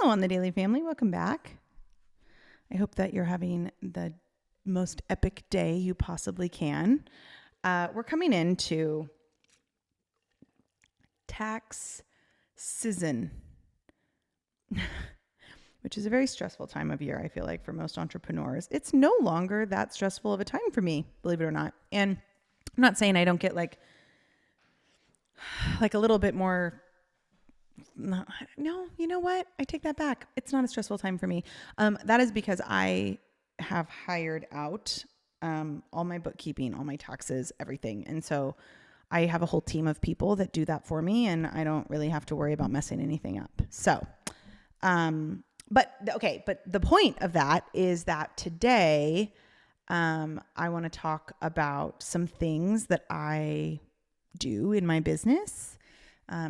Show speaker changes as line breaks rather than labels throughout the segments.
Hello on the Daily Family. Welcome back. I hope that you're having the most epic day you possibly can. We're coming into tax season, which is a very stressful time of year, I feel like, for most entrepreneurs. It's no longer that stressful of a time for me, believe it or not. And I'm not saying I don't get like a little bit more. No, you know what? I take that back. It's not a stressful time for me. That is because I have hired out all my bookkeeping, all my taxes, everything. And so I have a whole team of people that do that for me, and I don't really have to worry about messing anything up. So, but the point of that is that today I want to talk about some things that I do in my business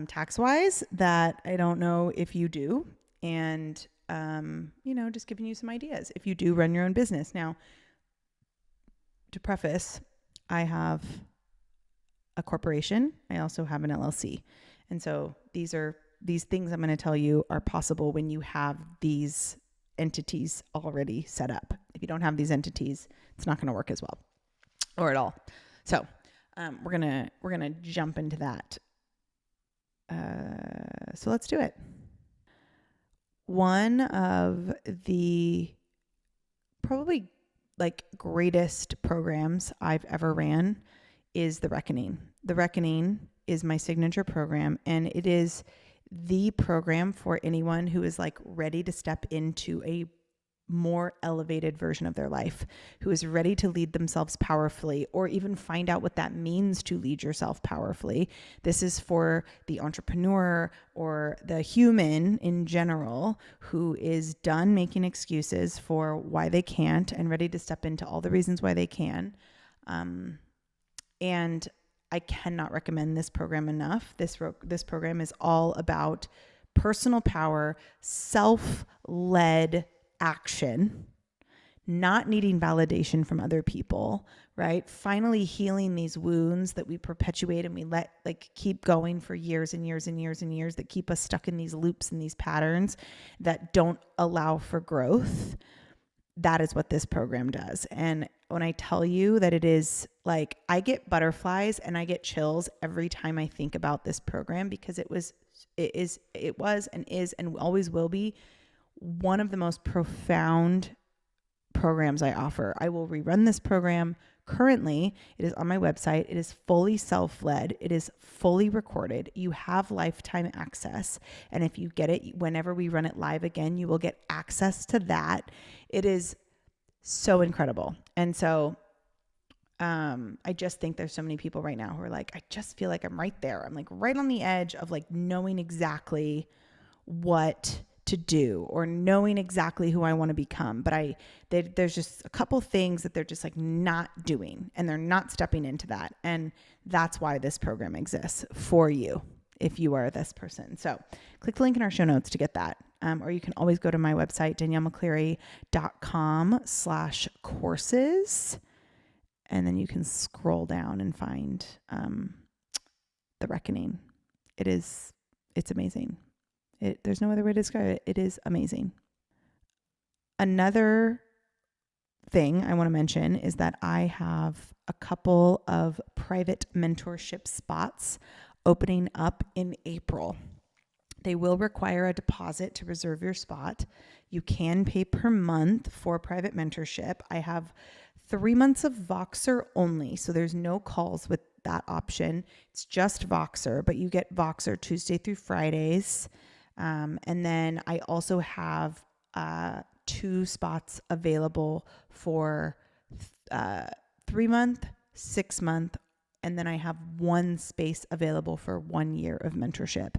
tax-wise that I don't know if you do, and just giving you some ideas if you do run your own business. Now, to preface, I have a corporation. I also have an LLC, and so these things I'm going to tell you are possible when you have these entities already set up. If you don't have these entities, it's not going to work as well or at all. So we're gonna jump into that. So let's do it. One of the probably greatest programs I've ever ran is The Reckoning. The Reckoning is my signature program, and it is the program for anyone who is ready to step into a more elevated version of their life, who is ready to lead themselves powerfully, or even find out what that means to lead yourself powerfully. This is for the entrepreneur or the human in general who is done making excuses for why they can't and ready to step into all the reasons why they can. And I cannot recommend this program enough. This program is all about personal power, self-led action, not needing validation from other people, right? Finally healing these wounds that we perpetuate and we let keep going for years and years and years and years, that keep us stuck in these loops and these patterns that don't allow for growth. That is what this program does. And when I tell you that it is I get butterflies and I get chills every time I think about this program, because it was and is and always will be one of the most profound programs I offer. I will rerun this program. Currently, it is on my website. It is fully self-led. It is fully recorded. You have lifetime access. And if you get it, whenever we run it live again, you will get access to that. It is so incredible. And so I just think there's so many people right now who are I just feel like I'm right there. I'm right on the edge of knowing exactly what to do or knowing exactly who I want to become. But there's just a couple things that they're just not doing, and they're not stepping into that. And that's why this program exists for you if you are this person. So click the link in our show notes to get that. Or you can always go to my website, daniellemccleary.com/courses. And then you can scroll down and find The Reckoning. It's amazing. There's no other way to describe it. It is amazing. Another thing I want to mention is that I have a couple of private mentorship spots opening up in April. They will require a deposit to reserve your spot. You can pay per month for private mentorship. I have 3 months of Voxer only, so there's no calls with that option. It's just Voxer, but you get Voxer Tuesday through Fridays. And then I also have 2 spots available for 3 month, 6 month, and then I have 1 space available for 1 year of mentorship.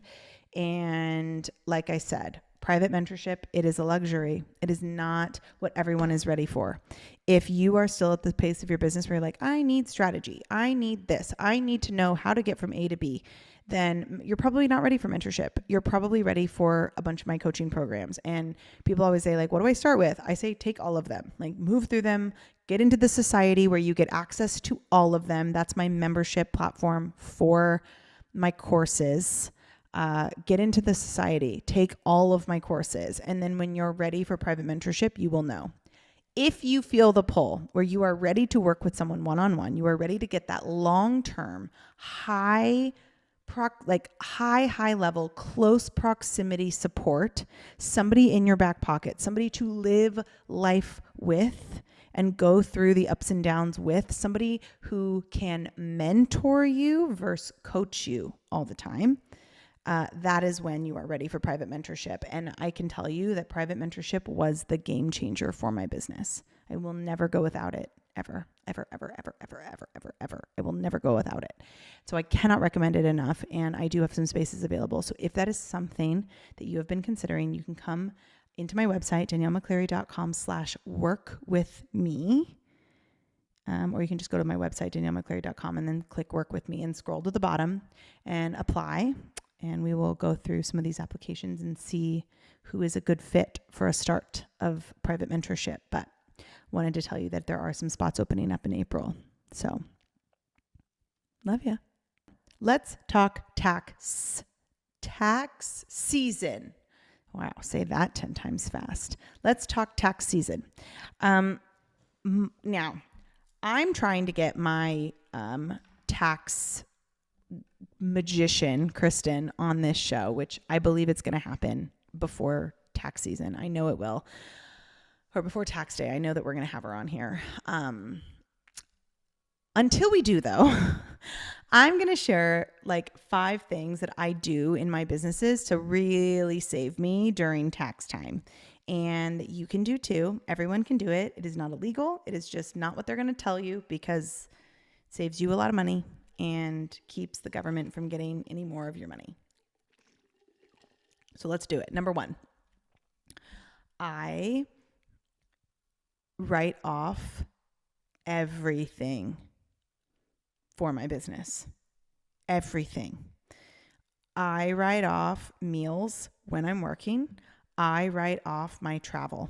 And like I said, private mentorship, it is a luxury. It is not what everyone is ready for. If you are still at the pace of your business where you're I need strategy, I need this, I need to know how to get from A to B, then you're probably not ready for mentorship. You're probably ready for a bunch of my coaching programs. And people always say what do I start with? I say, take all of them, move through them, get into the society where you get access to all of them. That's my membership platform for my courses. get into the society, take all of my courses. And then when you're ready for private mentorship, you will know. If you feel the pull where you are ready to work with someone one-on-one, you are ready to get that long-term, high level, close proximity support, somebody in your back pocket, somebody to live life with and go through the ups and downs with, somebody who can mentor you versus coach you all the time. That is when you are ready for private mentorship. And I can tell you that private mentorship was the game changer for my business. I will never go without it, ever, ever, ever, ever, ever, ever, ever, ever. I will never go without it. So I cannot recommend it enough. And I do have some spaces available. So if that is something that you have been considering, you can come into my website, daniellemccleary.com/workwithme. Or you can just go to my website, daniellemccleary.com, and then click work with me and scroll to the bottom and apply. And we will go through some of these applications and see who is a good fit for a start of private mentorship. But wanted to tell you that there are some spots opening up in April. So love ya. Let's talk tax. Tax season. Wow, say that 10 times fast. Let's talk tax season. Now, I'm trying to get my tax magician, Kristen, on this show, which I believe it's going to happen before tax season. I know it will. Or before tax day. I know that we're going to have her on here. Until we do, though, I'm going to share like 5 things that I do in my businesses to really save me during tax time. And you can do too. Everyone can do it. It is not illegal. It is just not what they're going to tell you, because it saves you a lot of money and keeps the government from getting any more of your money. So let's do it. Number 1, I write off everything for my business. Everything. I write off meals when I'm working. I write off my travel.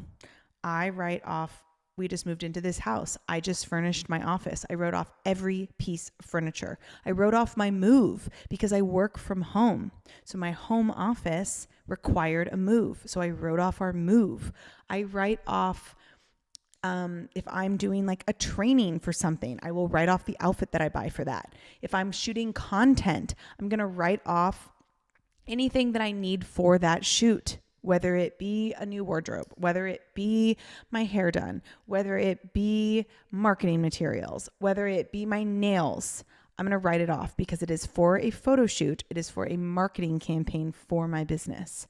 I write off, we just moved into this house. I just furnished my office. I wrote off every piece of furniture. I wrote off my move because I work from home. So my home office required a move. So I wrote off our move. I write off, if I'm doing like a training for something, I will write off the outfit that I buy for that. If I'm shooting content, I'm going to write off anything that I need for that shoot. Whether it be a new wardrobe, whether it be my hair done, whether it be marketing materials, whether it be my nails, I'm going to write it off because it is for a photo shoot. It is for a marketing campaign for my business.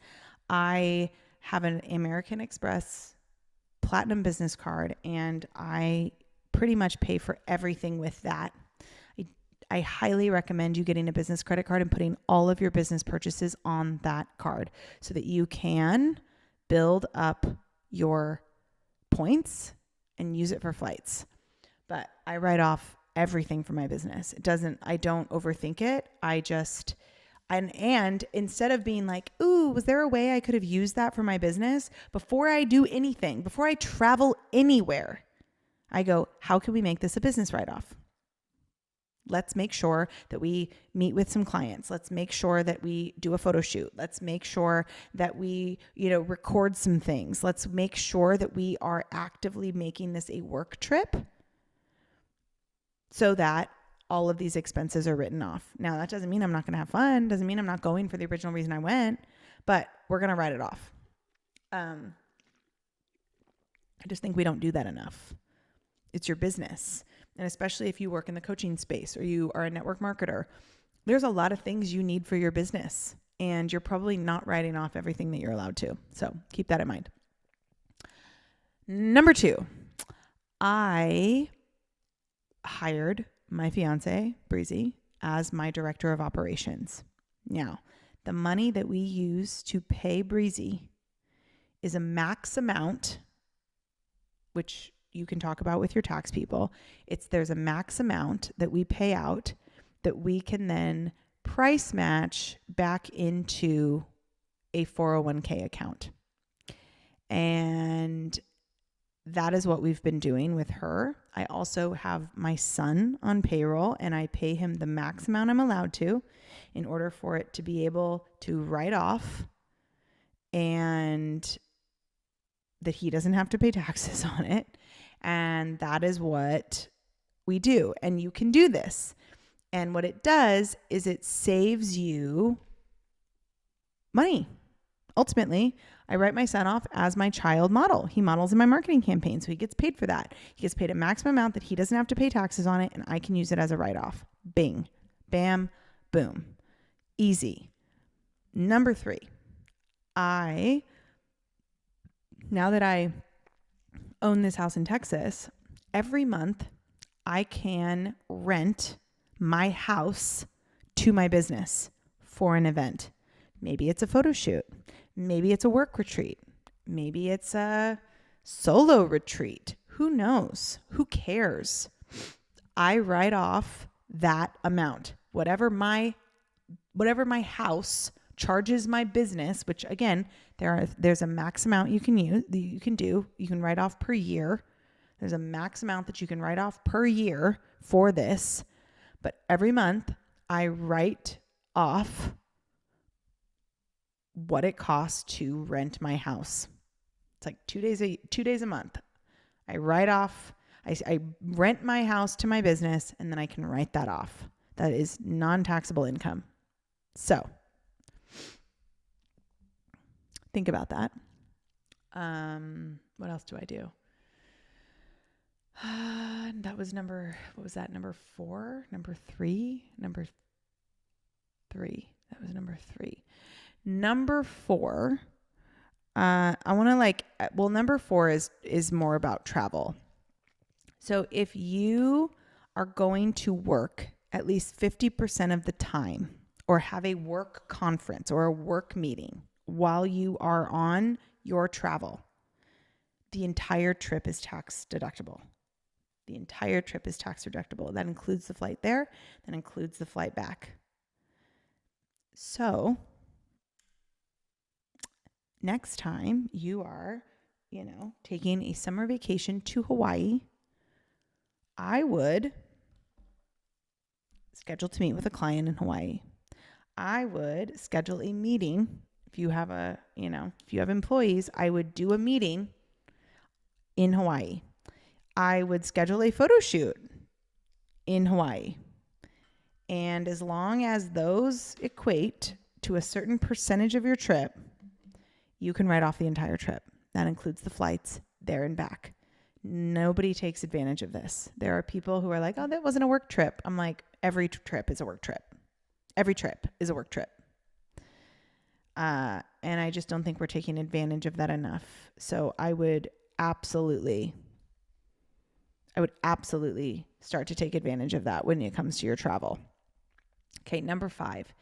I have an American Express Platinum business card, and I pretty much pay for everything with that. I highly recommend you getting a business credit card and putting all of your business purchases on that card so that you can build up your points and use it for flights. But I write off everything for my business. I don't overthink it. And instead of being like, ooh, was there a way I could have used that for my business? Before I do anything, before I travel anywhere, I go, how can we make this a business write-off? Let's make sure that we meet with some clients. Let's make sure that we do a photo shoot. Let's make sure that we, record some things. Let's make sure that we are actively making this a work trip so that all of these expenses are written off. Now, that doesn't mean I'm not going to have fun. Doesn't mean I'm not going for the original reason I went, but we're going to write it off. I just think we don't do that enough. It's your business. And especially if you work in the coaching space or you are a network marketer, there's a lot of things you need for your business, and you're probably not writing off everything that you're allowed to. So keep that in mind. Number 2, I hired my fiance, Breezy, as my director of operations. Now, the money that we use to pay Breezy is a max amount, which you can talk about with your tax people. There's a max amount that we pay out that we can then price match back into a 401k account. And that is what we've been doing with her. I also have my son on payroll, and I pay him the max amount I'm allowed to in order for it to be able to write off and that he doesn't have to pay taxes on it. And that is what we do. And you can do this. And what it does is it saves you money. Ultimately, I write my son off as my child model. He models in my marketing campaign, so he gets paid for that. He gets paid a maximum amount that he doesn't have to pay taxes on it, and I can use it as a write-off. Bing, bam, boom. Easy. Number 3, now that I own this house in Texas, every month I can rent my house to my business for an event. Maybe it's a photo shoot. Maybe it's a work retreat. Maybe it's a solo retreat. Who knows? Who cares? I write off that amount. Whatever my house charges my business, which again, there's a max amount you can do. You can write off per year. There's a max amount that you can write off per year for this. But every month I write off what it costs to rent my house. It's like 2 days a month. I write off, I rent my house to my business, and then I can write that off. That is non-taxable income. So think about that. What else do I do? That was number 4? Number 3? Number 3. That was number 3. Number 4, number 4 is more about travel. So if you are going to work at least 50% of the time or have a work conference or a work meeting while you are on your travel, the entire trip is tax deductible. The entire trip is tax deductible. That includes the flight there. That includes the flight back. So next time you are, taking a summer vacation to Hawaii, I would schedule to meet with a client in Hawaii. I would schedule a meeting. If you have employees, I would do a meeting in Hawaii. I would schedule a photo shoot in Hawaii. And as long as those equate to a certain percentage of your trip, you can write off the entire trip. That includes the flights there and back. Nobody takes advantage of this. There are people who are like, oh, that wasn't a work trip. I'm like, every trip is a work trip. Every trip is a work trip. And I just don't think we're taking advantage of that enough. So I would absolutely start to take advantage of that when it comes to your travel. Okay, number 5.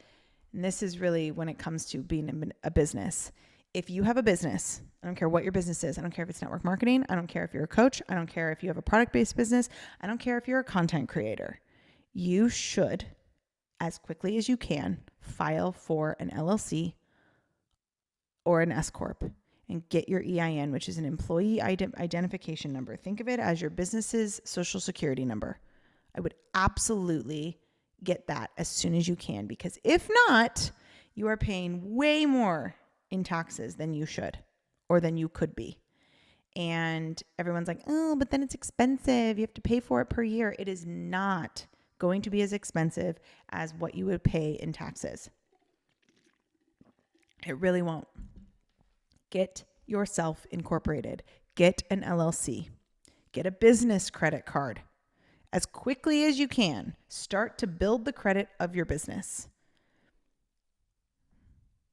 And this is really when it comes to being a business. If you have a business, I don't care what your business is. I don't care if it's network marketing. I don't care if you're a coach. I don't care if you have a product-based business. I don't care if you're a content creator. You should, as quickly as you can, file for an LLC or an S Corp and get your EIN, which is an employee identification number. Think of it as your business's social security number. I would absolutely get that as soon as you can, because if not, you are paying way more in taxes than you should or than you could be. And everyone's like, oh, but then it's expensive. You have to pay for it per year. It is not going to be as expensive as what you would pay in taxes. It really won't. Get yourself incorporated. Get an LLC. Get a business credit card. As quickly as you can, start to build the credit of your business.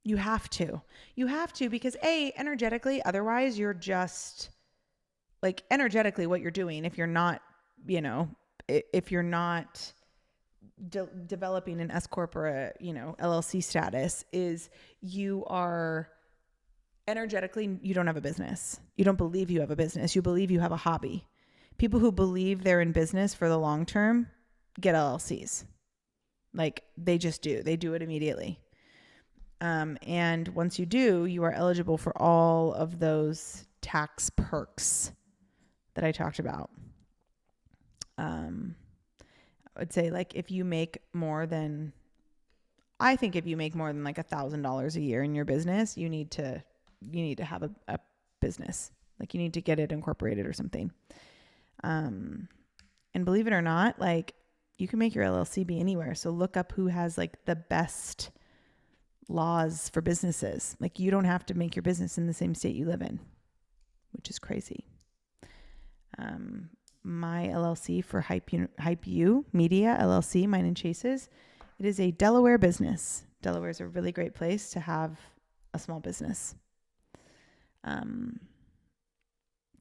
You have to. You have to, because energetically, otherwise you're just like energetically what you're doing. If you're not, developing an S Corp or a, LLC status, is you are energetically, you don't have a business. You don't believe you have a business. You believe you have a hobby. People who believe they're in business for the long term get LLCs. Like they just do. They do it immediately. And once you do, you are eligible for all of those tax perks that I talked about. I'd say like if you make more than, I think if you make more than like $1,000 a year in your business, you need to have a business. Like you need to get it incorporated or something. And believe it or not, like you can make your LLC be anywhere. So look up who has like the best laws for businesses. Like you don't have to make your business in the same state you live in, which is crazy. My LLC for Hype U Media LLC, mine and Chase's, it is a Delaware business. Delaware is a really great place to have a small business. So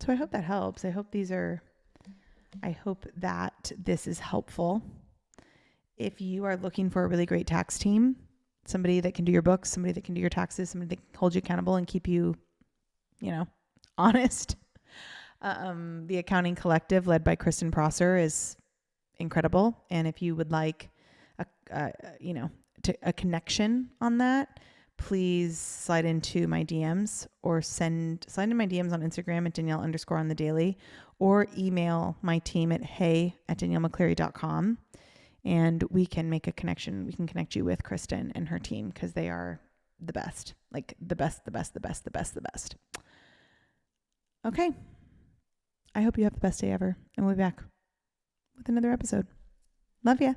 I hope that helps. I hope that this is helpful. If you are looking for a really great tax team, somebody that can do your books, somebody that can do your taxes, somebody that can hold you accountable and keep you, honest. The Accounting Collective led by Kristen Prosser is incredible. And if you would like a connection on that, please slide into my DMs or slide into my DMs on Instagram at Danielle_on_the_daily, or email my team at hey@daniellemccleary.com, and we can make a connection. We can connect you with Kristen and her team because they are the best, like the best. Okay. I hope you have the best day ever, and we'll be back with another episode. Love ya.